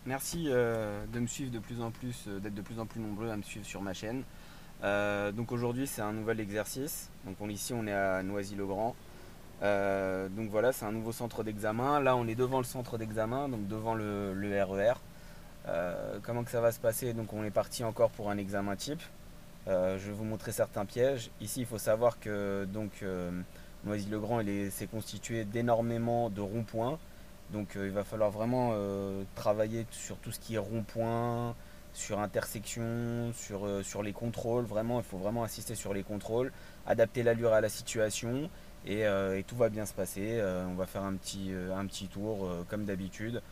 Merci de me suivre de plus en plus, d'être de plus en plus nombreux à me suivre sur ma chaîne. Donc aujourd'hui c'est un nouvel exercice. Donc ici on est à Noisy-le-Grand. Donc voilà, c'est un nouveau centre d'examen. Là on est devant le centre d'examen, donc devant le RER. Comment que ça va se passer? Donc on est parti encore pour un examen type. Je vais vous montrer certains pièges. Ici il faut savoir que Noisy-le-Grand c'est constitué d'énormément de ronds-points. Donc il va falloir vraiment travailler sur tout ce qui est rond-point, sur intersection, sur les contrôles. Vraiment, il faut vraiment insister sur les contrôles, adapter l'allure à la situation et tout va bien se passer. On va faire un petit tour comme d'habitude.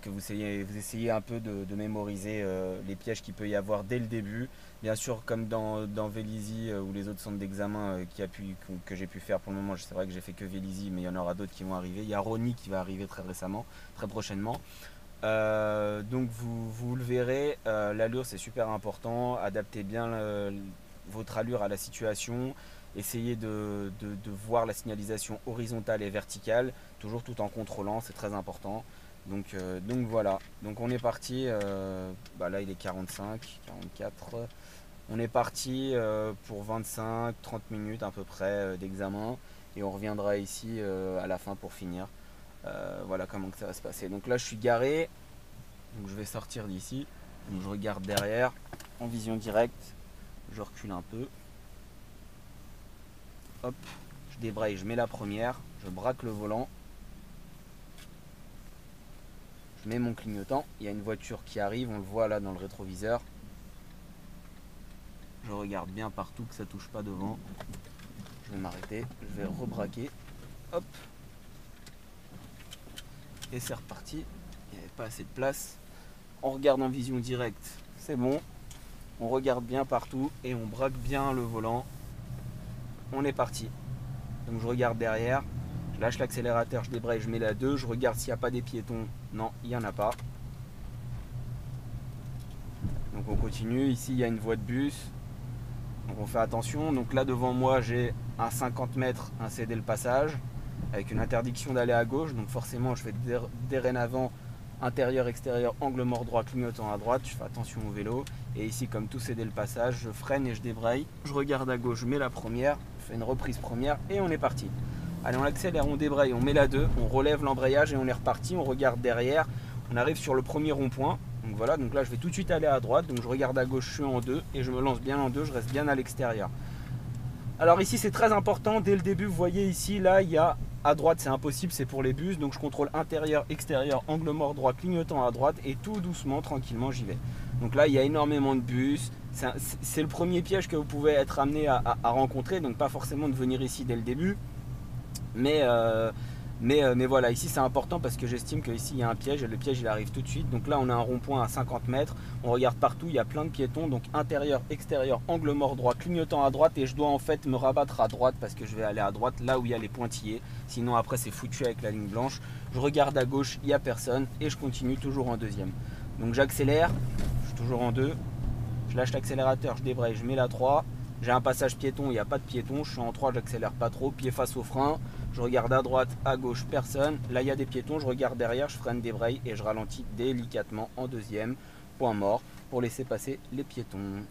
Que vous essayez un peu de mémoriser les pièges qu'il peut y avoir dès le début. Bien sûr, comme dans Vélizy ou les autres centres d'examen que j'ai pu faire pour le moment, c'est vrai que j'ai fait que Vélizy, mais il y en aura d'autres qui vont arriver. Il y a Rony qui va arriver très récemment, très prochainement. Donc vous le verrez, l'allure c'est super important. Adaptez bien votre allure à la situation. Essayez de voir la signalisation horizontale et verticale, toujours tout en contrôlant, c'est très important. Donc voilà, donc on est parti, là il est 45, 44, on est parti pour 25-30 minutes à peu près d'examen et on reviendra ici à la fin pour finir. Voilà comment que ça va se passer. Donc là je suis garé, donc je vais sortir d'ici, donc je regarde derrière en vision directe, je recule un peu, hop, je débraye, je mets la première, je braque le volant. Je mets mon clignotant, il y a une voiture qui arrive, on le voit là dans le rétroviseur. Je regarde bien partout que ça touche pas devant. Je vais m'arrêter, je vais rebraquer. Hop. Et c'est reparti. Il n'y avait pas assez de place. On regarde en vision directe, c'est bon. On regarde bien partout et on braque bien le volant. On est parti. Donc je regarde derrière. Je lâche l'accélérateur, je débraye, je mets la 2, je regarde s'il n'y a pas des piétons. Non, il n'y en a pas. Donc on continue, ici il y a une voie de bus. Donc on fait attention. Donc là devant moi j'ai un 50 mètres, un cédé le passage, avec une interdiction d'aller à gauche. Donc forcément je fais dorénavant intérieur, extérieur, angle mort droit, clignotant à droite. Je fais attention au vélo. Et ici comme tout cédé le passage, je freine et je débraye. Je regarde à gauche, je mets la première, je fais une reprise première et on est parti. Allez, on accélère, on débraye, on met la 2, on relève l'embrayage et on est reparti. On regarde derrière, on arrive sur le premier rond-point. Donc voilà, donc là je vais tout de suite aller à droite. Donc je regarde à gauche, je suis en 2 et je me lance bien en 2, je reste bien à l'extérieur. Alors ici c'est très important, dès le début, vous voyez ici, là il y a à droite, c'est impossible, c'est pour les bus. Donc je contrôle intérieur, extérieur, angle mort droit, clignotant à droite et tout doucement, tranquillement j'y vais. Donc là il y a énormément de bus. C'est le premier piège que vous pouvez être amené à rencontrer. Donc pas forcément de venir ici dès le début. Mais voilà, ici c'est important parce que j'estime qu'ici il y a un piège et le piège il arrive tout de suite. Donc là on a un rond-point à 50 mètres, on regarde partout, il y a plein de piétons. Donc intérieur, extérieur, angle mort droit, clignotant à droite. Et je dois en fait me rabattre à droite parce que je vais aller à droite là où il y a les pointillés. Sinon après c'est foutu avec la ligne blanche. Je regarde à gauche, il n'y a personne et je continue toujours en deuxième. Donc j'accélère, je suis toujours en 2. Je lâche l'accélérateur, je débraye, je mets la 3. J'ai un passage piéton, il n'y a pas de piéton, je suis en 3, j'accélère pas trop, pied face au frein, je regarde à droite, à gauche, personne. Là il y a des piétons, je regarde derrière, je freine, débraye et je ralentis délicatement en deuxième, point mort, pour laisser passer les piétons.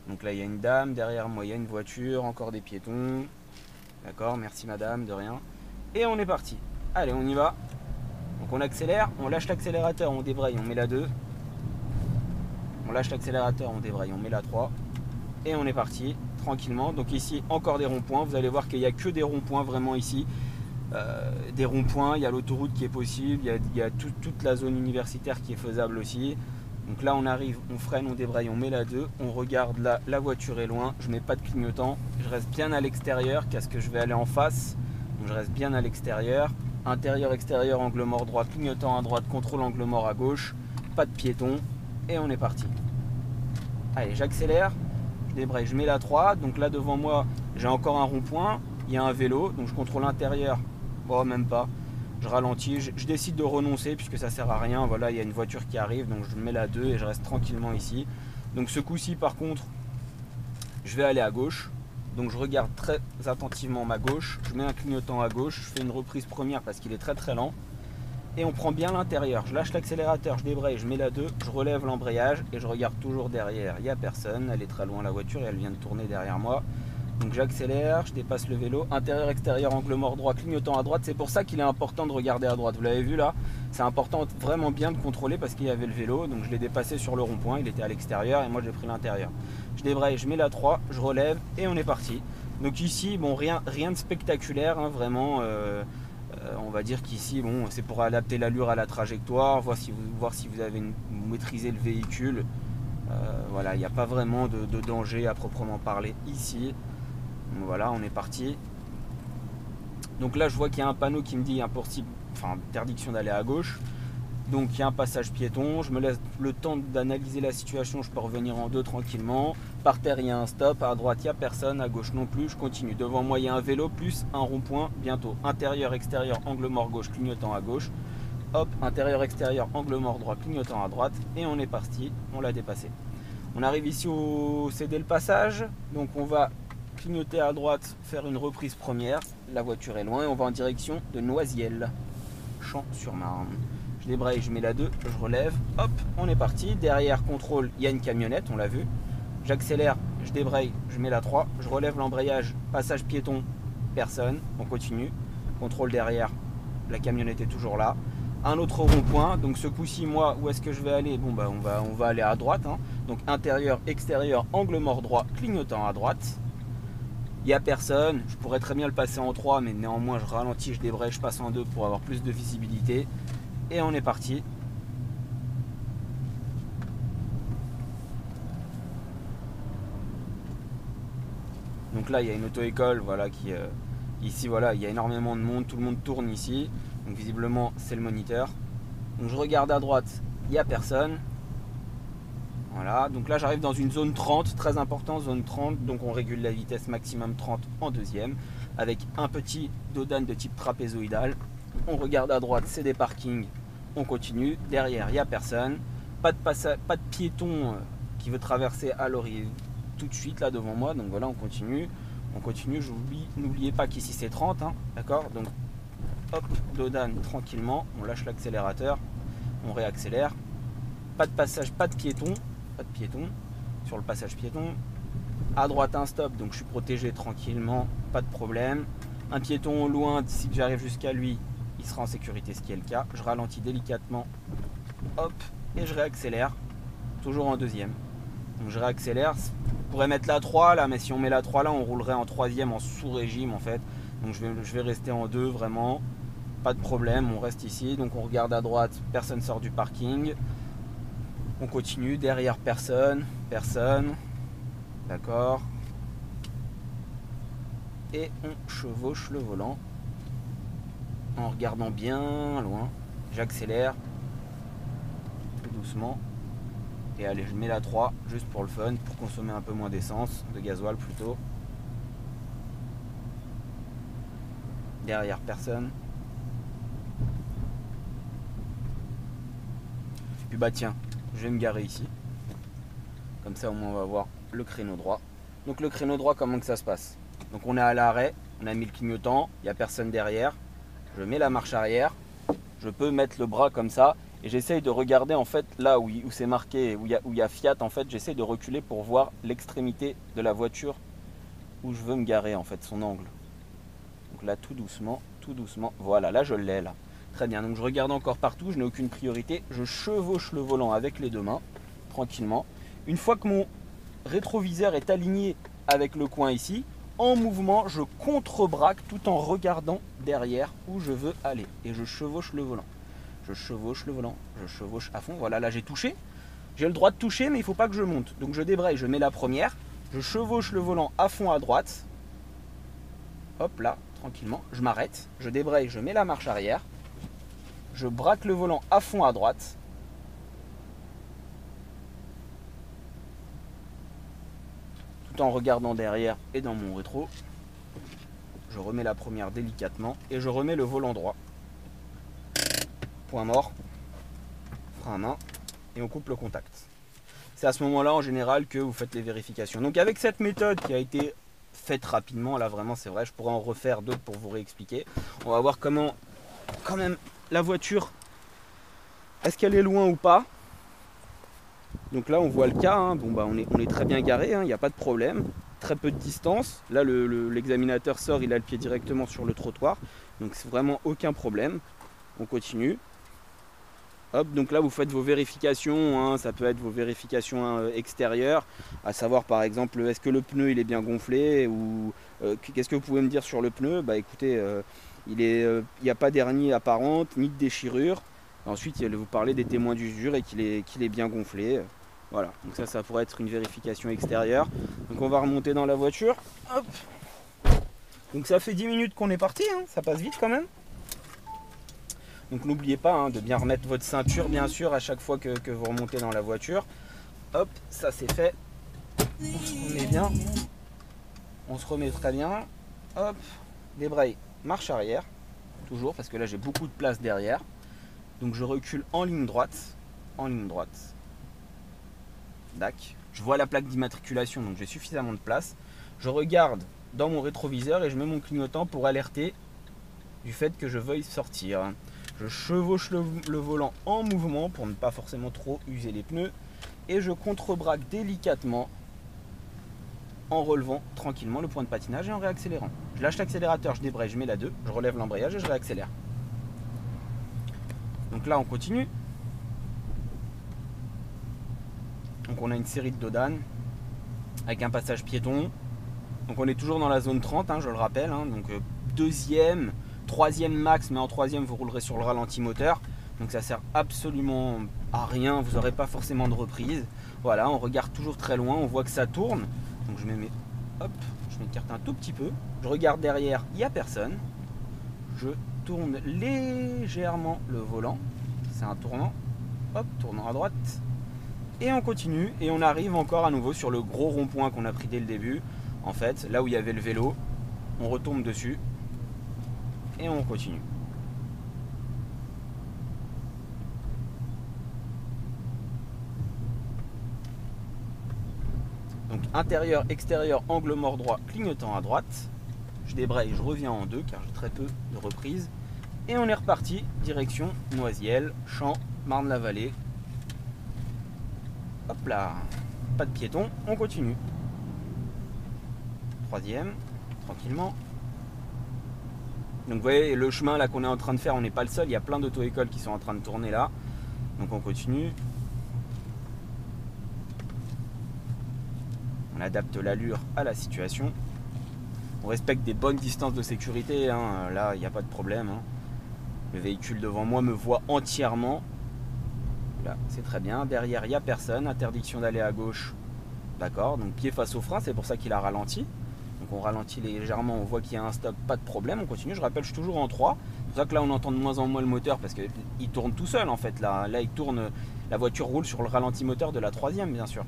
Donc là il y a une dame, derrière moi il y a une voiture, encore des piétons. D'accord, merci madame, de rien. Et on est parti. Allez, on y va. Donc on accélère, on lâche l'accélérateur, on débraye, on met la 2. On lâche l'accélérateur, on débraye, on met la 3. Et on est parti tranquillement. Donc ici encore des ronds-points, vous allez voir qu'il n'y a que des ronds-points vraiment ici, des ronds-points, il y a l'autoroute qui est possible, il y a toute la zone universitaire qui est faisable aussi. Donc là on arrive, on freine, on débraye, on met la 2, on regarde là, la voiture est loin, je mets pas de clignotant, je reste bien à l'extérieur car que je vais aller en face. Donc je reste bien à l'extérieur, intérieur, extérieur, angle mort droit, clignotant à droite, contrôle angle mort à gauche, pas de piéton et on est parti. Allez, j'accélère, je débraye, je mets la 3, donc là devant moi j'ai encore un rond-point, il y a un vélo, donc je contrôle l'intérieur, bon même pas, je ralentis, je décide de renoncer puisque ça sert à rien, voilà il y a une voiture qui arrive, donc je mets la 2 et je reste tranquillement ici. Donc ce coup-ci par contre, je vais aller à gauche, donc je regarde très attentivement ma gauche, je mets un clignotant à gauche, je fais une reprise première parce qu'il est très très lent, et on prend bien l'intérieur. Je lâche l'accélérateur, je débraye, je mets la 2, je relève l'embrayage et je regarde toujours derrière. Il n'y a personne, elle est très loin la voiture et elle vient de tourner derrière moi. Donc j'accélère, je dépasse le vélo, intérieur, extérieur, angle mort droit, clignotant à droite. C'est pour ça qu'il est important de regarder à droite. Vous l'avez vu là, c'est important vraiment bien de contrôler parce qu'il y avait le vélo. Donc je l'ai dépassé sur le rond-point, il était à l'extérieur et moi j'ai pris l'intérieur. Je débraye, je mets la 3, je relève et on est parti. Donc ici, bon, rien de spectaculaire, hein, vraiment. On va dire qu'ici, bon, c'est pour adapter l'allure à la trajectoire, voir si vous avez maîtrisé le véhicule. Voilà, il n'y a pas vraiment de danger à proprement parler ici. Donc voilà, on est parti. Donc là, je vois qu'il y a un panneau qui me dit interdiction d'aller à gauche. Donc il y a un passage piéton. Je me laisse le temps d'analyser la situation. Je peux revenir en deux tranquillement. Par terre, il y a un stop. À droite, il n'y a personne. À gauche non plus. Je continue. Devant moi, il y a un vélo plus un rond-point. Bientôt. Intérieur, extérieur, angle mort gauche, clignotant à gauche. Hop, intérieur, extérieur, angle mort droit, clignotant à droite. Et on est parti. On l'a dépassé. On arrive ici au céder le passage. Donc on va clignoter à droite, faire une reprise première. La voiture est loin et on va en direction de Noisiel, Champs-sur-Marne. Je débraye, je mets la 2, je relève, hop, on est parti. Derrière, contrôle, il y a une camionnette, on l'a vu. J'accélère, je débraye, je mets la 3, je relève l'embrayage, passage piéton, personne, on continue. Contrôle derrière, la camionnette est toujours là. Un autre rond-point, donc ce coup-ci, moi, où est-ce que je vais aller? Bon, bah, on va aller à droite, hein. Donc intérieur, extérieur, angle mort droit, clignotant à droite. Il n'y a personne, je pourrais très bien le passer en 3, mais néanmoins je ralentis, je débraye, je passe en 2 pour avoir plus de visibilité. Et on est parti. Donc là il y a une auto-école, voilà, qui ici voilà, il y a énormément de monde, tout le monde tourne ici. Donc visiblement c'est le moniteur. Donc je regarde à droite, il n'y a personne. Voilà, donc là j'arrive dans une zone 30, très important, zone 30, donc on régule la vitesse maximum 30 en deuxième, avec un petit dodan de type trapézoïdal. On regarde à droite, c'est des parkings, on continue, derrière il n'y a personne, pas de piéton qui veut traverser à l'horizon tout de suite là devant moi, donc voilà, on continue, n'oubliez pas qu'ici c'est 30, hein, d'accord, donc hop, dodan tranquillement, on lâche l'accélérateur, on réaccélère, pas de passage, pas de piéton sur le passage piéton. À droite un stop, donc je suis protégé tranquillement, pas de problème. Un piéton au loin, si j'arrive jusqu'à lui, il sera en sécurité, ce qui est le cas. Je ralentis délicatement, hop, et je réaccélère, toujours en deuxième. Donc je réaccélère, on pourrait mettre la 3 là, mais si on met la 3 là, on roulerait en troisième en sous-régime en fait. Donc je vais rester en 2 vraiment, pas de problème, on reste ici. Donc on regarde à droite, personne sort du parking. On continue, derrière personne, d'accord. Et on chevauche le volant en regardant bien loin. J'accélère tout doucement. Et allez, je mets la 3 juste pour le fun, pour consommer un peu moins d'essence, de gasoil plutôt. Derrière personne. Puis bah tiens, je vais me garer ici. Comme ça au moins on va voir le créneau droit. Donc le créneau droit, comment que ça se passe? Donc on est à l'arrêt, on a mis le clignotant, il n'y a personne derrière. Je mets la marche arrière, je peux mettre le bras comme ça et j'essaye de regarder en fait là où c'est marqué, où il y a Fiat en fait, j'essaye de reculer pour voir l'extrémité de la voiture où je veux me garer en fait, son angle. Donc là tout doucement, voilà, là je l'ai là. Très bien, donc je regarde encore partout, je n'ai aucune priorité, je chevauche le volant avec les deux mains, tranquillement. Une fois que mon rétroviseur est aligné avec le coin ici, en mouvement, je contre-braque tout en regardant derrière où je veux aller. Et je chevauche le volant. Je chevauche le volant, je chevauche à fond. Voilà, là j'ai touché. J'ai le droit de toucher, mais il ne faut pas que je monte. Donc je débraye, je mets la première. Je chevauche le volant à fond à droite. Hop là, tranquillement. Je m'arrête, je débraye, je mets la marche arrière. Je braque le volant à fond à droite. Tout en regardant derrière et dans mon rétro. Je remets la première délicatement et je remets le volant droit. Point mort, frein à main et on coupe le contact. C'est à ce moment-là en général que vous faites les vérifications. Donc avec cette méthode qui a été faite rapidement, là vraiment c'est vrai, je pourrais en refaire d'autres pour vous réexpliquer. On va voir comment quand même la voiture est-ce qu'elle est loin ou pas? Donc là on voit le cas, hein. Bon, bah, on est très bien garé, il n'y a pas de problème. Très peu de distance. Là l'examinateur sort, il a le pied directement sur le trottoir. Donc c'est vraiment aucun problème. On continue. Hop, donc là vous faites vos vérifications, hein. Ça peut être vos vérifications extérieures, à savoir par exemple est-ce que le pneu il est bien gonflé, ou qu'est-ce que vous pouvez me dire sur le pneu? Bah écoutez, il n'y a pas d'hernie apparente ni de déchirure. Ensuite il va vous parler des témoins d'usure et qu'il est bien gonflé. Voilà, donc ça pourrait être une vérification extérieure. Donc on va remonter dans la voiture. Hop. Donc ça fait 10 minutes qu'on est parti, hein. Ça passe vite quand même. Donc n'oubliez pas, hein, de bien remettre votre ceinture bien sûr à chaque fois que vous remontez dans la voiture. Hop, ça c'est fait. On se remet bien. On se remet très bien. Hop, débraye, marche arrière. Toujours parce que là j'ai beaucoup de place derrière. Donc je recule en ligne droite. En ligne droite. Dac. Je vois la plaque d'immatriculation, donc j'ai suffisamment de place. Je regarde dans mon rétroviseur et je mets mon clignotant pour alerter du fait que je veuille sortir. Je chevauche le volant en mouvement pour ne pas forcément trop user les pneus. Et je contrebraque délicatement en relevant tranquillement le point de patinage et en réaccélérant. Je lâche l'accélérateur, je débraye, je mets la 2, je relève l'embrayage et je réaccélère. Donc là on continue. Donc on a une série de dodanes avec un passage piéton. Donc on est toujours dans la zone 30, hein, je le rappelle. Hein. Donc deuxième, troisième max, mais en troisième vous roulerez sur le ralenti moteur. Donc ça sert absolument à rien, vous n'aurez pas forcément de reprise. Voilà, on regarde toujours très loin, on voit que ça tourne. Donc je m'écarte un tout petit peu. Je regarde derrière, il n'y a personne. Je tourne légèrement le volant. C'est un tournant. Hop, tournant à droite. Et on continue et on arrive encore à nouveau sur le gros rond-point qu'on a pris dès le début. En fait, là où il y avait le vélo, on retombe dessus et on continue. Donc intérieur, extérieur, angle mort droit, clignotant à droite. Je débraye, je reviens en 2 car j'ai très peu de reprise. Et on est reparti, direction Noisiel, Champ, Marne-la-Vallée. Hop là, pas de piéton, on continue. Troisième, tranquillement. Donc vous voyez le chemin là qu'on est en train de faire, on n'est pas le seul, il y a plein d'auto-écoles qui sont en train de tourner là. Donc on continue. On adapte l'allure à la situation. On respecte des bonnes distances de sécurité, hein. Là il n'y a pas de problème. Hein. Le véhicule devant moi me voit entièrement. Là c'est très bien, derrière il n'y a personne, interdiction d'aller à gauche. D'accord, donc pied face au frein, c'est pour ça qu'il a ralenti. Donc on ralentit légèrement, on voit qu'il y a un stop, pas de problème, on continue. Je rappelle, je suis toujours en 3. C'est pour ça que là on entend de moins en moins le moteur parce qu'il tourne tout seul en fait. Là il tourne, la voiture roule sur le ralenti moteur de la troisième bien sûr.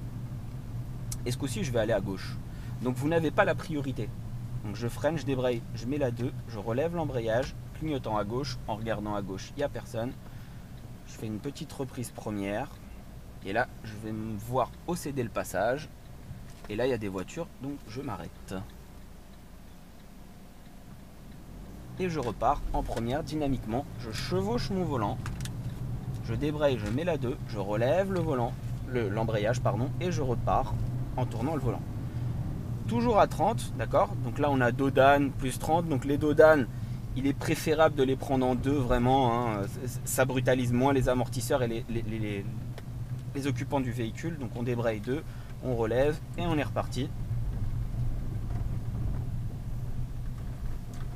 Et ce coup-ci je vais aller à gauche. Donc vous n'avez pas la priorité. Donc je freine, je débraye, je mets la 2, je relève l'embrayage, clignotant à gauche, en regardant à gauche, il n'y a personne. Je fais une petite reprise première. Et là je vais me voir céder le passage. Et là il y a des voitures, donc je m'arrête. Et je repars en première dynamiquement. Je chevauche mon volant. Je débraye, je mets la 2, je relève le volant, l'embrayage pardon, et je repars en tournant le volant. Toujours à 30, d'accord. Donc là on a dodane plus 30. Donc les dodanes, il est préférable de les prendre en 2 vraiment. Hein. Ça brutalise moins les amortisseurs et les occupants du véhicule. Donc on débraye 2, on relève et on est reparti.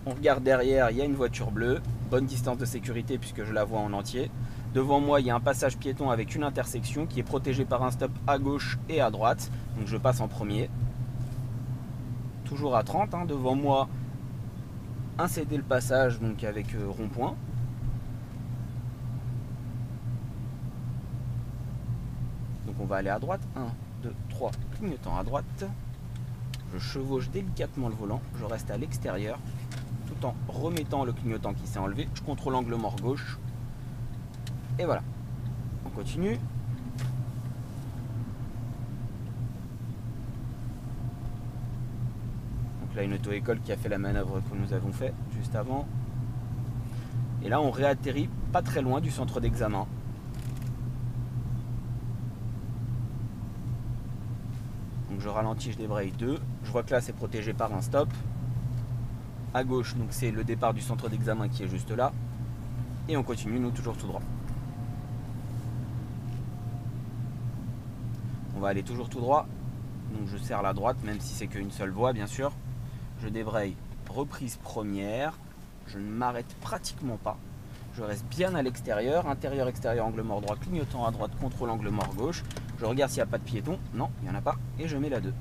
On regarde derrière, il y a une voiture bleue, bonne distance de sécurité puisque je la vois en entier. Devant moi, il y a un passage piéton avec une intersection qui est protégée par un stop à gauche et à droite. Donc je passe en premier. Toujours à 30, hein. Devant moi, un céder le passage donc avec rond-point. Donc on va aller à droite. 1, 2, 3, clignotant à droite. Je chevauche délicatement le volant, je reste à l'extérieur tout en remettant le clignotant qui s'est enlevé. Je contrôle l'angle mort gauche. Et voilà. On continue. Donc là une auto-école qui a fait la manœuvre que nous avons fait juste avant. Et là on réatterrit pas très loin du centre d'examen. Donc je ralentis, je débraye 2. Je vois que là c'est protégé par un stop. À gauche, donc c'est le départ du centre d'examen qui est juste là. Et on continue, nous toujours tout droit. On va aller toujours tout droit. Donc je serre la droite, même si c'est qu'une seule voie bien sûr. Je débraye, reprise première. Je ne m'arrête pratiquement pas. Je reste bien à l'extérieur, intérieur, extérieur, angle mort droit, clignotant à droite, contrôle angle mort gauche. Je regarde s'il n'y a pas de piéton. Non, il n'y en a pas. Et je mets la 2.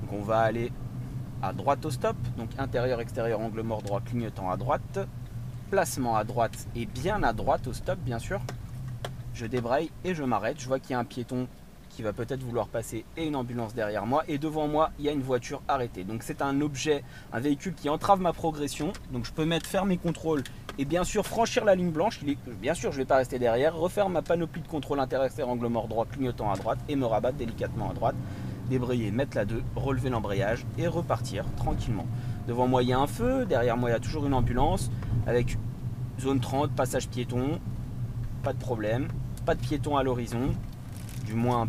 Donc on va aller à droite au stop. Donc intérieur, extérieur, angle mort droit, clignotant à droite. Placement à droite et bien à droite au stop bien sûr. Je débraye et je m'arrête. Je vois qu'il y a un piéton qui va peut-être vouloir passer et une ambulance derrière moi. Et devant moi, il y a une voiture arrêtée. Donc c'est un objet, un véhicule qui entrave ma progression. Donc je peux faire mes contrôles et bien sûr franchir la ligne blanche. Bien sûr, je ne vais pas rester derrière. Refaire ma panoplie de contrôle intérieur, angle mort droit, clignotant à droite et me rabattre délicatement à droite. Débrayer, mettre la 2, relever l'embrayage et repartir tranquillement. Devant moi, il y a un feu. Derrière moi, il y a toujours une ambulance avec zone 30, passage piéton. Pas de problème. Pas de piéton à l'horizon. Du moins,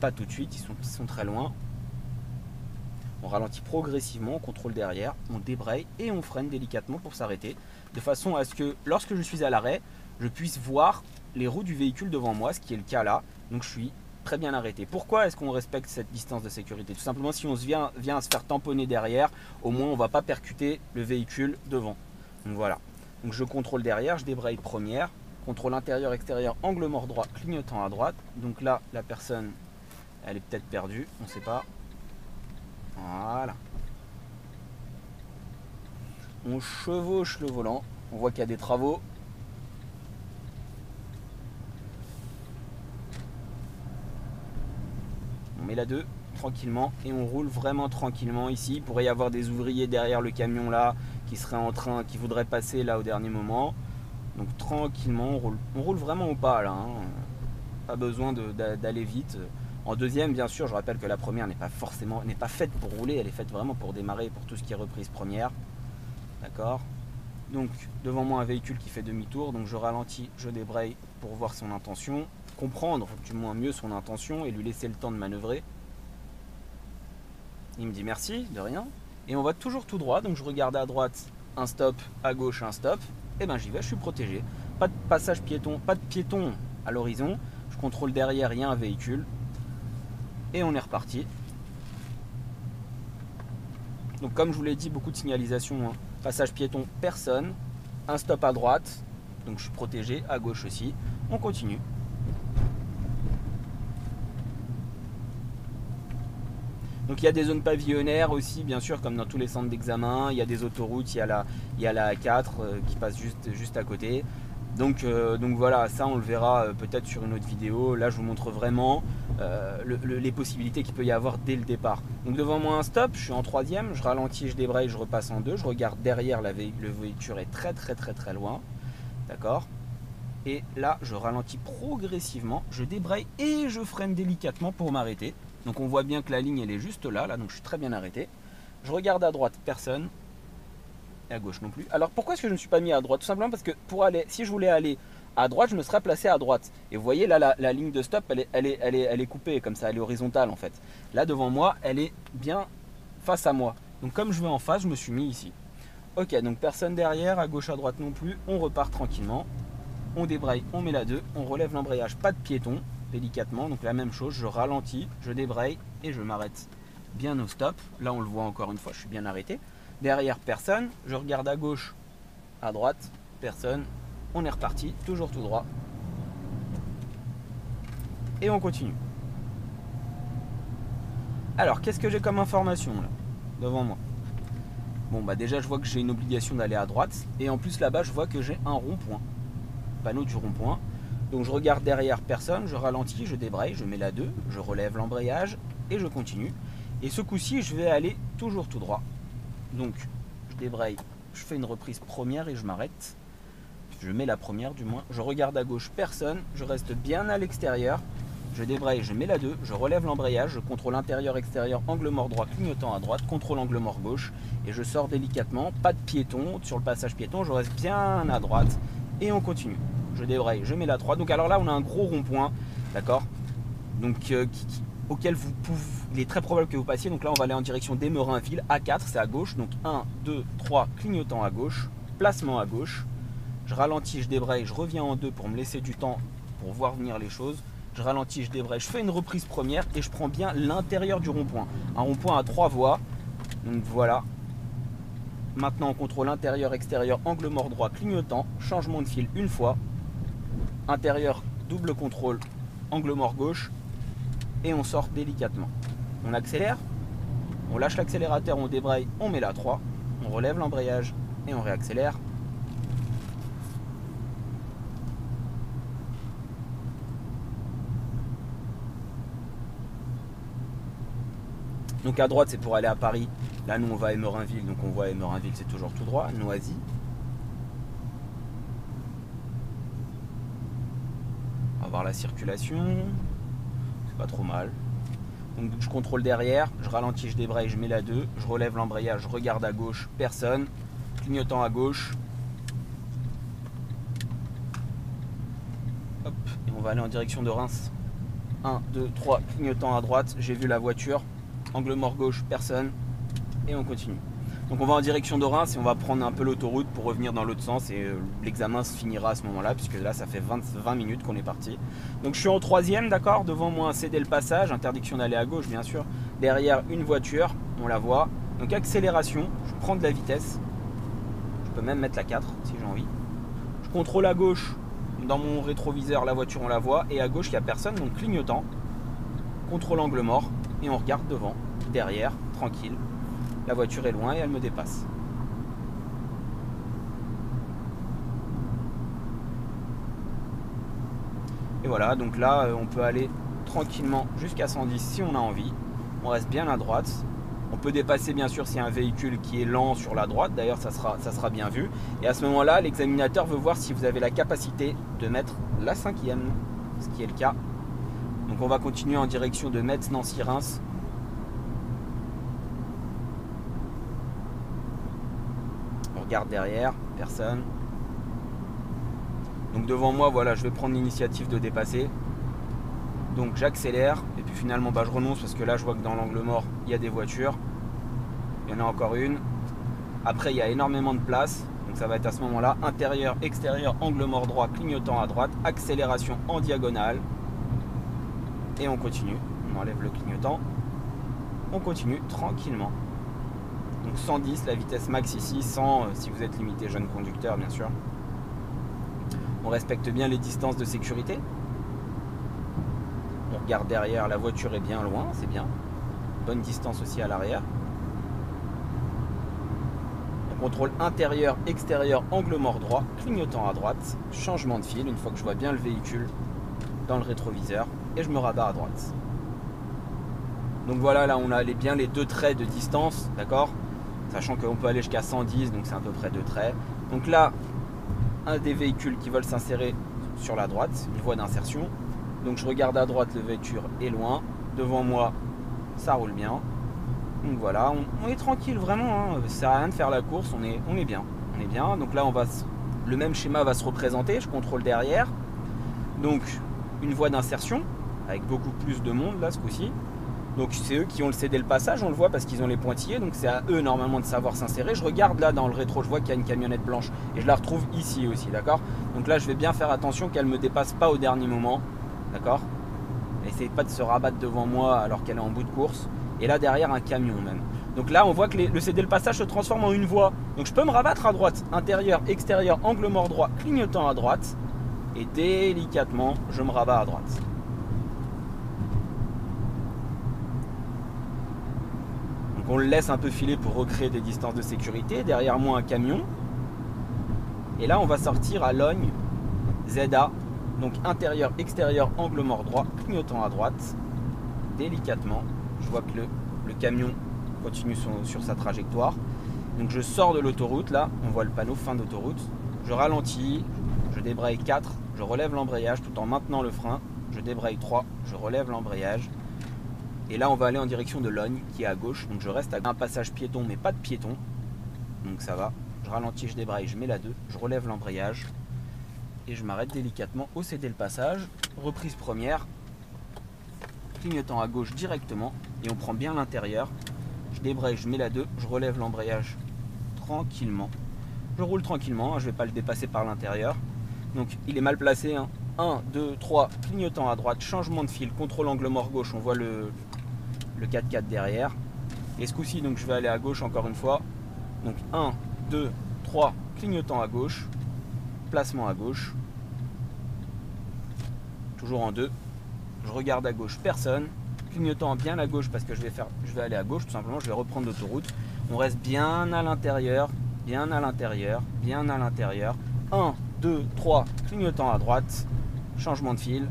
pas tout de suite. Ils sont très loin. On ralentit progressivement, on contrôle derrière, on débraye et on freine délicatement pour s'arrêter. De façon à ce que, lorsque je suis à l'arrêt, je puisse voir les roues du véhicule devant moi, ce qui est le cas là. Donc je suis très bien arrêté. Pourquoi est-ce qu'on respecte cette distance de sécurité? Tout simplement, si on vient à se faire tamponner derrière, au moins on ne va pas percuter le véhicule devant. Donc voilà. Donc je contrôle derrière, je débraye première. Contrôle intérieur, extérieur, angle mort droit, clignotant à droite. Donc là, la personne, elle est peut-être perdue, on ne sait pas. Voilà. On chevauche le volant. On voit qu'il y a des travaux. On met la 2 tranquillement et on roule vraiment tranquillement ici. Il pourrait y avoir des ouvriers derrière le camion là qui seraient en train, qui voudraient passer là au dernier moment. Donc tranquillement, on roule vraiment au pas là. Hein. Pas besoin d'aller vite. En deuxième, bien sûr, je rappelle que la première n'est pas faite pour rouler, elle est faite vraiment pour démarrer, pour tout ce qui est reprise première. D'accord? Donc devant moi un véhicule qui fait demi-tour, donc je ralentis, je débraye pour voir son intention, comprendre du moins mieux son intention et lui laisser le temps de manœuvrer. Il me dit merci, de rien. Et on va toujours tout droit, donc je regarde à droite un stop, à gauche un stop. Et ben j'y vais, je suis protégé. Pas de passage piéton, pas de piéton à l'horizon. Je contrôle derrière, il y a un véhicule. Et on est reparti. Donc comme je vous l'ai dit, beaucoup de signalisation. Hein. Passage piéton, personne. Un stop à droite. Donc je suis protégé, à gauche aussi. On continue. Donc il y a des zones pavillonnaires aussi, bien sûr, comme dans tous les centres d'examen. Il y a des autoroutes, il y a la A4 qui passe juste à côté. Donc voilà, ça on le verra peut-être sur une autre vidéo. Là je vous montre vraiment les possibilités qu'il peut y avoir dès le départ. Donc devant moi un stop, je suis en troisième, je ralentis, je débraye, je repasse en 2. Je regarde derrière, le véhicule est très loin. D'accord? Et là je ralentis progressivement, je débraye et je freine délicatement pour m'arrêter. Donc on voit bien que la ligne elle est juste là, donc je suis très bien arrêté. Je regarde à droite, personne. Et à gauche non plus. Alors pourquoi est-ce que je ne me suis pas mis à droite? Tout simplement parce que si je voulais aller à droite, je me serais placé à droite. Et vous voyez là, la ligne de stop, elle est coupée comme ça, elle est horizontale en fait. Là devant moi, elle est bien face à moi. Donc comme je vais en face, je me suis mis ici. Ok, donc personne derrière, à gauche, à droite non plus. On repart tranquillement. On débraye, on met la 2, on relève l'embrayage, pas de piéton, délicatement. Donc la même chose, je ralentis, je débraye et je m'arrête bien au stop. Là on le voit encore une fois, je suis bien arrêté. Derrière, personne. Je regarde à gauche, à droite, personne. On est reparti, toujours tout droit. Et on continue. Alors, qu'est-ce que j'ai comme information là, devant moi? Bon, bah déjà, je vois que j'ai une obligation d'aller à droite. Et en plus, là-bas, je vois que j'ai un rond-point. Panneau du rond-point. Donc, je regarde derrière, personne. Je ralentis, je débraye, je mets la 2. Je relève l'embrayage et je continue. Et ce coup-ci, je vais aller toujours tout droit. Donc je débraye, je fais une reprise première et je m'arrête. Je mets la première du moins. Je regarde à gauche, personne. Je reste bien à l'extérieur. je débraye, je mets la 2, je relève l'embrayage, je contrôle intérieur-extérieur, angle mort droit, clignotant à droite, contrôle angle mort gauche, et je sors délicatement, pas de piéton, sur le passage piéton, je reste bien à droite, et on continue. Je débraye, je mets la 3, donc alors là on a un gros rond-point, d'accord, donc auquel il est très probable que vous passiez, donc là on va aller en direction d'Emerinville, A4, c'est à gauche, donc 1, 2, 3, clignotant à gauche, placement à gauche, je ralentis, je débraye, je reviens en 2 pour me laisser du temps pour voir venir les choses. Je ralentis, je débraye, je fais une reprise première et je prends bien l'intérieur du rond-point. Un rond-point à 3 voies. Donc voilà. Maintenant on contrôle intérieur, extérieur, angle mort droit, clignotant, changement de fil une fois. Intérieur, double contrôle, angle mort gauche. Et on sort délicatement. On accélère, on lâche l'accélérateur, on débraye, on met la 3. On relève l'embrayage et on réaccélère. Donc à droite c'est pour aller à Paris. Là nous on va à Emerinville, donc on voit Emerinville c'est toujours tout droit. Noisy. On va voir la circulation. C'est pas trop mal. Donc je contrôle derrière, je ralentis, je débraye, je mets la 2, je relève l'embrayage, je regarde à gauche, personne. Clignotant à gauche. Hop, et on va aller en direction de Reims. 1, 2, 3, clignotant à droite, j'ai vu la voiture. Angle mort gauche, personne, et on continue. Donc on va en direction de Reims et on va prendre un peu l'autoroute pour revenir dans l'autre sens et l'examen se finira à ce moment-là puisque là ça fait 20 minutes qu'on est parti. Donc je suis en 3e, d'accord, devant moi un céder le passage, interdiction d'aller à gauche bien sûr, derrière une voiture, on la voit, donc accélération, je prends de la vitesse, je peux même mettre la 4 si j'ai envie, je contrôle à gauche, dans mon rétroviseur la voiture on la voit et à gauche il n'y a personne donc clignotant, contrôle angle mort, et on regarde devant, derrière, tranquille. La voiture est loin et elle me dépasse. Et voilà, donc là, on peut aller tranquillement jusqu'à 110 si on a envie. On reste bien à droite. On peut dépasser bien sûr s'il y a un véhicule qui est lent sur la droite. D'ailleurs, ça sera bien vu. Et à ce moment-là, l'examinateur veut voir si vous avez la capacité de mettre la 5e, ce qui est le cas. Donc on va continuer en direction de Metz, Nancy, Reims. On regarde derrière, personne. Donc devant moi, voilà, je vais prendre l'initiative de dépasser. Donc j'accélère et puis finalement je renonce parce que là je vois que dans l'angle mort il y a des voitures. Il y en a encore une. Après il y a énormément de place. Donc ça va être à ce moment-là intérieur, extérieur, angle mort droit, clignotant à droite, accélération en diagonale. Et on continue, on enlève le clignotant, on continue tranquillement. Donc 110, la vitesse max ici, 100 si vous êtes limité jeune conducteur bien sûr. On respecte bien les distances de sécurité. On regarde derrière, la voiture est bien loin, c'est bien. Bonne distance aussi à l'arrière. On contrôle intérieur, extérieur, angle mort droit, clignotant à droite, changement de fil une fois que je vois bien le véhicule dans le rétroviseur. Et je me rabats à droite. Donc voilà, là on a bien les 2 traits de distance, d'accord, sachant qu'on peut aller jusqu'à 110, donc c'est à peu près 2 traits. Donc là, un des véhicules qui veulent s'insérer sur la droite, une voie d'insertion. Donc je regarde à droite, le voiture est loin, devant moi ça roule bien. Donc voilà, on est tranquille vraiment, hein. Ça sert à rien de faire la course, on est bien. Donc là le même schéma va se représenter, je contrôle derrière. Donc une voie d'insertion avec beaucoup plus de monde là ce coup-ci. Donc c'est eux qui ont le cédé le passage, on le voit parce qu'ils ont les pointillés, donc c'est à eux normalement de savoir s'insérer. Je regarde là dans le rétro, je vois qu'il y a une camionnette blanche et je la retrouve ici aussi, d'accord. Donc là je vais bien faire attention qu'elle ne me dépasse pas au dernier moment, d'accord. Essayez pas de se rabattre devant moi alors qu'elle est en bout de course. Et là derrière un camion même. Donc là on voit que le cédé le passage se transforme en une voie. Donc je peux me rabattre à droite, intérieur, extérieur, angle mort droit, clignotant à droite. Et délicatement je me rabats à droite. On le laisse un peu filer pour recréer des distances de sécurité. Derrière moi un camion. Et là on va sortir à Logne, ZA. Donc intérieur, extérieur, angle mort droit, clignotant à droite. Délicatement. Je vois que le camion continue sur sa trajectoire. Donc je sors de l'autoroute là. On voit le panneau fin d'autoroute. Je ralentis. Je débraye 4. Je relève l'embrayage tout en maintenant le frein. je débraye 3, je relève l'embrayage. Et là on va aller en direction de Logne qui est à gauche, donc je reste à un passage piéton mais pas de piéton, donc ça va. Je ralentis, je débraye, je mets la 2, je relève l'embrayage et je m'arrête délicatement au céder le passage. Reprise première, clignotant à gauche directement et on prend bien l'intérieur. Je débraye, je mets la 2, je relève l'embrayage tranquillement. Je roule tranquillement, je ne vais pas le dépasser par l'intérieur. Donc il est mal placé, 1, 2, 3, clignotant à droite, changement de fil, contrôle angle mort gauche, on voit le 4x4 derrière. Et ce coup-ci, donc je vais aller à gauche encore une fois. Donc 1, 2, 3, clignotant à gauche, placement à gauche. Toujours en 2. Je regarde à gauche, personne. Clignotant bien à gauche parce que je vais aller à gauche, tout simplement, je vais reprendre l'autoroute. On reste bien à l'intérieur, bien à l'intérieur, bien à l'intérieur. 1, 2, 3, clignotant à droite, changement de fil.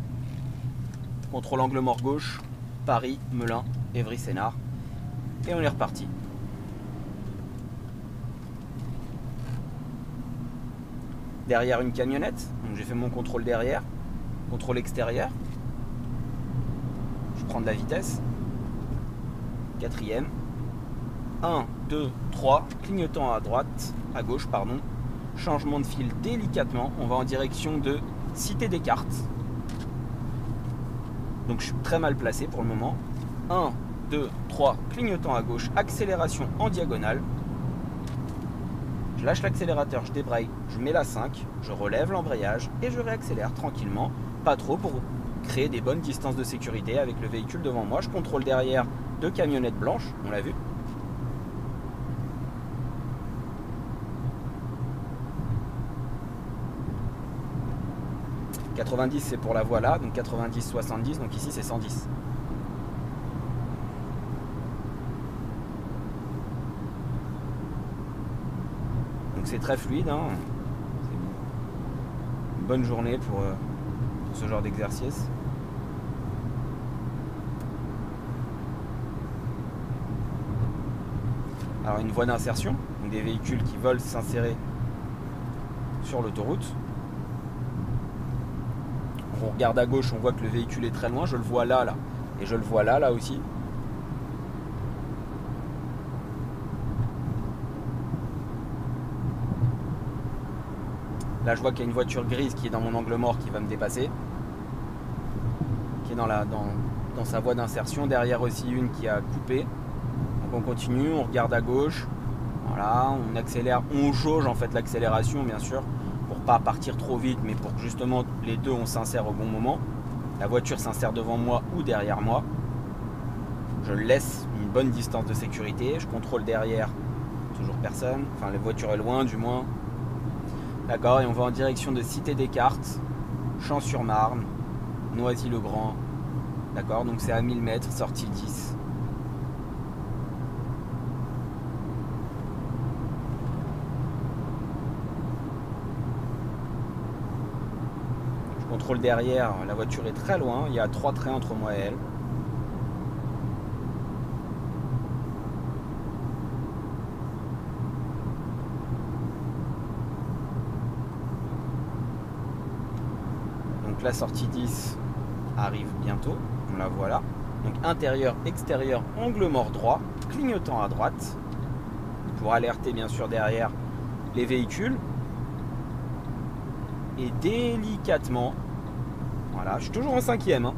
Contrôle angle mort gauche, Paris, Melun, Évry-Sénart. Et on est reparti. Derrière une camionnette, donc j'ai fait mon contrôle derrière, contrôle extérieur. Je prends de la vitesse. Quatrième. 1, 2, 3, clignotant à droite, à gauche, pardon. Changement de fil délicatement. On va en direction de Cité des Cartes. Donc je suis très mal placé pour le moment. 1, 2, 3, clignotant à gauche, accélération en diagonale. Je lâche l'accélérateur, je débraye, je mets la 5, je relève l'embrayage et je réaccélère tranquillement, pas trop pour créer des bonnes distances de sécurité avec le véhicule devant moi. Je contrôle derrière 2 camionnettes blanches, on l'a vu. « 90 c'est pour la voie là, donc 90-70, donc ici c'est 110. C'est très fluide, hein. C'est une bonne journée pour ce genre d'exercice. Alors une voie d'insertion, donc des véhicules qui veulent s'insérer sur l'autoroute. On regarde à gauche, on voit que le véhicule est très loin, je le vois là, et je le vois là aussi. Là, je vois qu'il y a une voiture grise qui est dans mon angle mort qui va me dépasser, qui est dans sa voie d'insertion. Derrière aussi une qui a coupé. Donc on continue, on regarde à gauche. Voilà, on accélère, on jauge en fait l'accélération bien sûr, pour pas partir trop vite, mais pour que justement les deux on s'insère au bon moment. La voiture s'insère devant moi ou derrière moi. Je laisse une bonne distance de sécurité. Je contrôle derrière, toujours personne. Enfin, la voiture est loin du moins. D'accord, et on va en direction de Cité des Cartes, Champs-sur-Marne, Noisy-le-Grand. D'accord, donc c'est à 1000 mètres, sortie 10. Je contrôle derrière, la voiture est très loin, il y a 3 trains entre moi et elle. Donc la sortie 10 arrive bientôt, on la voit là. Donc intérieur, extérieur, angle mort droit, clignotant à droite, pour alerter bien sûr derrière les véhicules. Et délicatement, voilà, je suis toujours en 5e,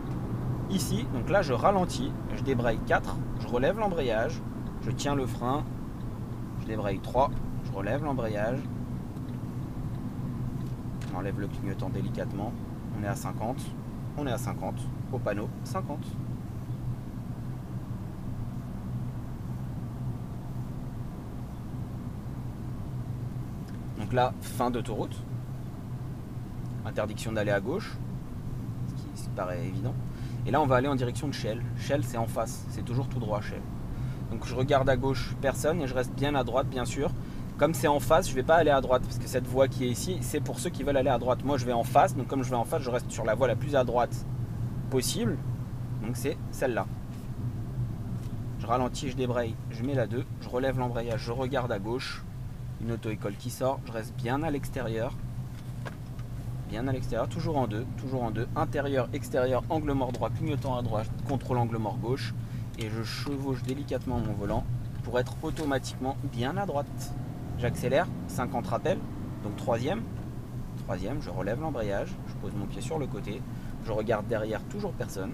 ici, donc là je ralentis, je débraye 4, je relève l'embrayage, je tiens le frein, je débraye 3, je relève l'embrayage, on enlève le clignotant délicatement. On est à 50, on est à 50, au panneau 50. Donc là, fin d'autoroute, interdiction d'aller à gauche, ce qui paraît évident. Et là, on va aller en direction de Chelles. Chelles, c'est en face, c'est toujours tout droit, Chelles. Donc je regarde à gauche, personne, et je reste bien à droite, bien sûr. Comme c'est en face, je ne vais pas aller à droite, parce que cette voie qui est ici, c'est pour ceux qui veulent aller à droite. Moi, je vais en face, donc comme je vais en face, je reste sur la voie la plus à droite possible. Donc c'est celle-là. Je ralentis, je débraye, je mets la 2, je relève l'embrayage, je regarde à gauche. Une auto-école qui sort, je reste bien à l'extérieur. bien à l'extérieur, toujours en deux, intérieur, extérieur, angle mort droit, clignotant à droite, contrôle angle mort gauche, et je chevauche délicatement mon volant pour être automatiquement bien à droite. J'accélère, 50 rappels, donc troisième, je relève l'embrayage, je pose mon pied sur le côté, je regarde derrière, toujours personne.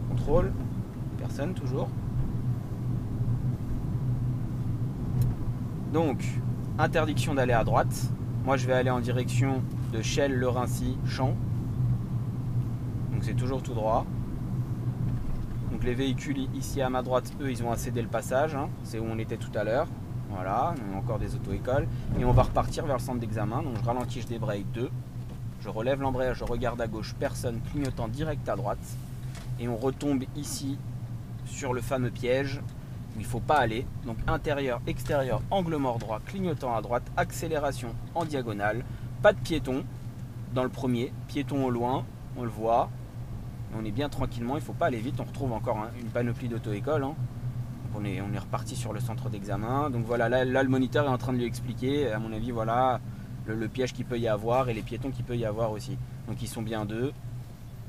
Contrôle, personne toujours. Donc, interdiction d'aller à droite. Moi, je vais aller en direction de Chelles, Le Raincy, Champs. Donc, c'est toujours tout droit. Donc, les véhicules ici à ma droite, eux, ils ont cédé le passage. Hein. C'est où on était tout à l'heure. Voilà, on a encore des auto-écoles. Et on va repartir vers le centre d'examen. Donc, je ralentis, je débraye 2. Je relève l'embrayage, je regarde à gauche, personne, clignotant direct à droite. Et on retombe ici sur le fameux piège où il ne faut pas aller. Donc intérieur, extérieur, angle mort droit, clignotant à droite, accélération en diagonale, pas de piéton dans le premier, piéton au loin, on le voit, on est bien tranquillement, il ne faut pas aller vite, on retrouve encore une panoplie d'auto-école. Hein. On est reparti sur le centre d'examen. Donc voilà, là le moniteur est en train de lui expliquer, à mon avis, voilà le piège qu'il peut y avoir et les piétons qu'il peut y avoir aussi. Donc ils sont bien deux.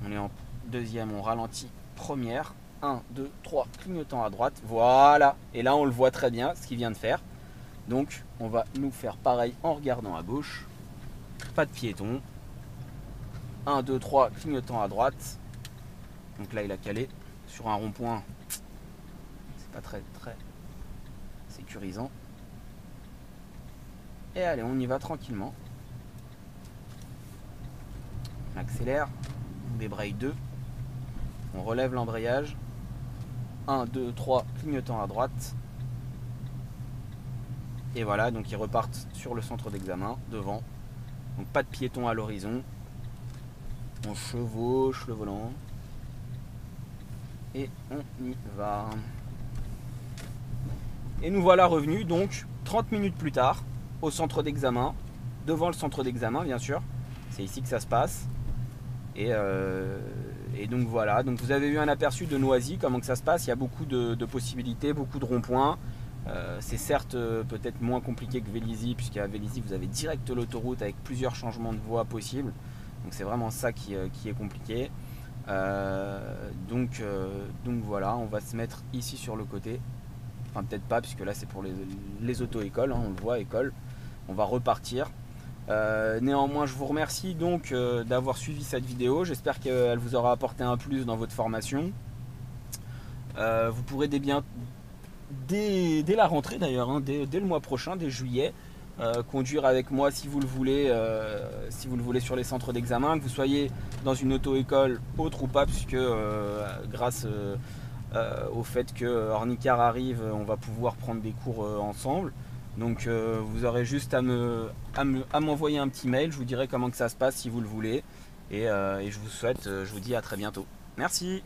On est en deuxième, on ralentit première. 1, 2, 3, clignotant à droite. Voilà. Et là, on le voit très bien, ce qu'il vient de faire. Donc, on va nous faire pareil en regardant à gauche. Pas de piéton. 1, 2, 3, clignotant à droite. Donc là, il a calé sur un rond-point. C'est pas très sécurisant. Et allez, on y va tranquillement. On accélère. On débraye 2. On relève l'embrayage. 1, 2, 3, clignotant à droite. Et voilà, donc ils repartent sur le centre d'examen, devant. Donc pas de piéton à l'horizon. On chevauche le volant. Et on y va. Et nous voilà revenus, donc 30 minutes plus tard, au centre d'examen. Devant le centre d'examen, bien sûr. C'est ici que ça se passe. Et donc voilà, donc vous avez eu un aperçu de Noisy, comment que ça se passe. Il y a beaucoup de possibilités, beaucoup de ronds-points. C'est certes peut-être moins compliqué que Vélizy, puisqu'à Vélizy vous avez direct l'autoroute avec plusieurs changements de voie possibles. Donc c'est vraiment ça qui est compliqué. Donc voilà, on va se mettre ici sur le côté. Enfin peut-être pas, puisque là c'est pour les auto-écoles, hein, on le voit, école. On va repartir. Néanmoins, je vous remercie donc d'avoir suivi cette vidéo. J'espère qu'elle vous aura apporté un plus dans votre formation. Vous pourrez dès la rentrée d'ailleurs, hein, dès le mois prochain, dès juillet, conduire avec moi si vous le voulez, sur les centres d'examen, que vous soyez dans une auto-école autre ou pas, puisque grâce au fait que Ornicar arrive, on va pouvoir prendre des cours ensemble. Donc vous aurez juste à m'envoyer un petit mail, je vous dirai comment que ça se passe si vous le voulez. Et je vous dis à très bientôt. Merci.